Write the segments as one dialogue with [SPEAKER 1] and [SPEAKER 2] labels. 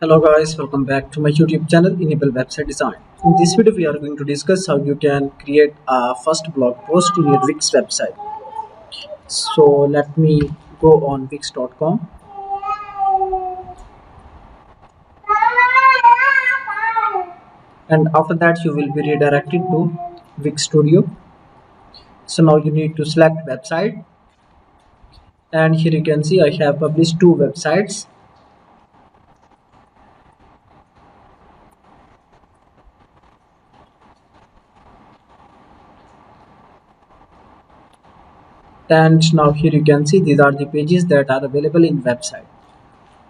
[SPEAKER 1] Hello guys, welcome back to my YouTube channel Enable Website Design. In this video we are going to discuss how you can create a first blog post in your Wix website. So let me go on wix.com, and after that you will be redirected to Wix Studio. So now you need to select website, and here you can see I have published two websites. And now here you can see these are the pages that are available in website,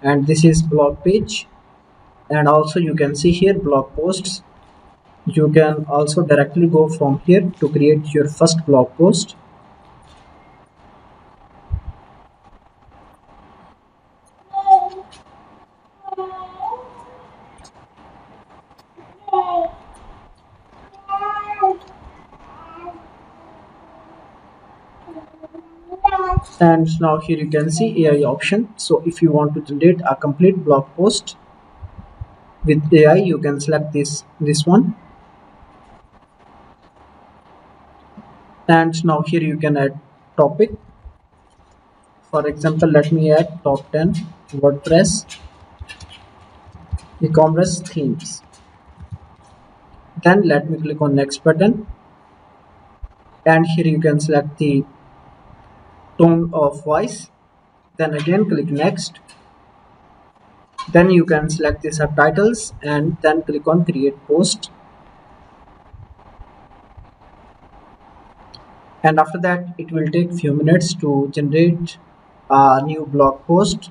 [SPEAKER 1] and this is blog page, and also you can see here blog posts. You can also directly go from here to create your first blog post. And now here you can see AI option. So if you want to generate a complete blog post with AI, you can select this one. And now here you can add topic. For example, let me add top 10 WordPress e-commerce themes. Then let me click on next button, and here you can select the tone of voice. Then again click next. Then you can select the subtitles and then click on create post. And after that it will take few minutes to generate a new blog post.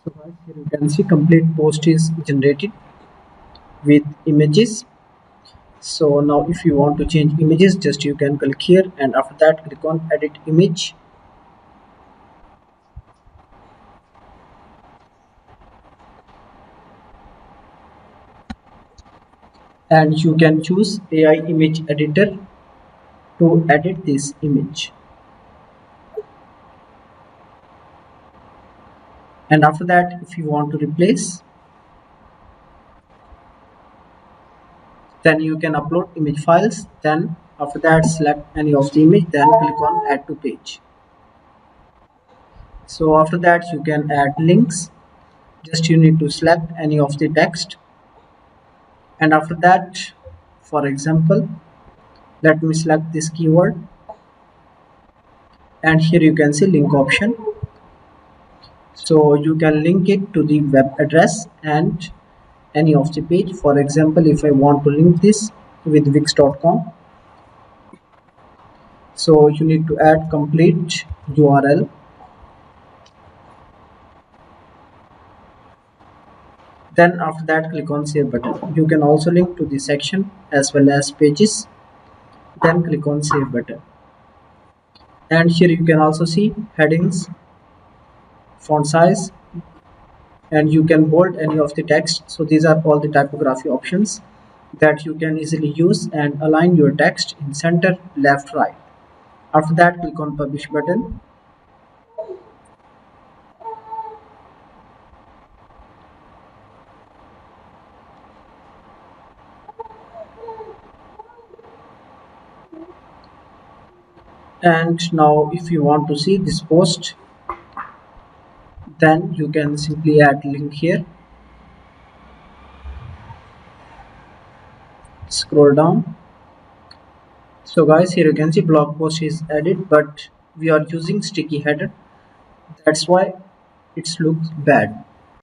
[SPEAKER 1] So guys, here you can see complete post is generated with images. So now if you want to change images, just you can click here, and after that click on edit image. And you can choose AI image editor to edit this image. And after that, if you want to replace, then you can upload image files. Then after that select any of the image, then click on add to page. So after that you can add links. Just you need to select any of the text, and after that, for example, let me select this keyword, and here you can see link option. So you can link it to the web address and any of the page. For example, if I want to link this with wix.com, so you need to add complete URL. Then after that click on save button. You can also link to the section as well as pages. Then click on save button, and here you can also see headings, font size, and you can bold any of the text. So these are all the typography options that you can easily use and align your text in center, left, right. After that click on publish button, and now if you want to see this post, then you can simply add link here. Scroll down. So guys, here you can see blog post is added, but we are using sticky header, that's why it looks bad.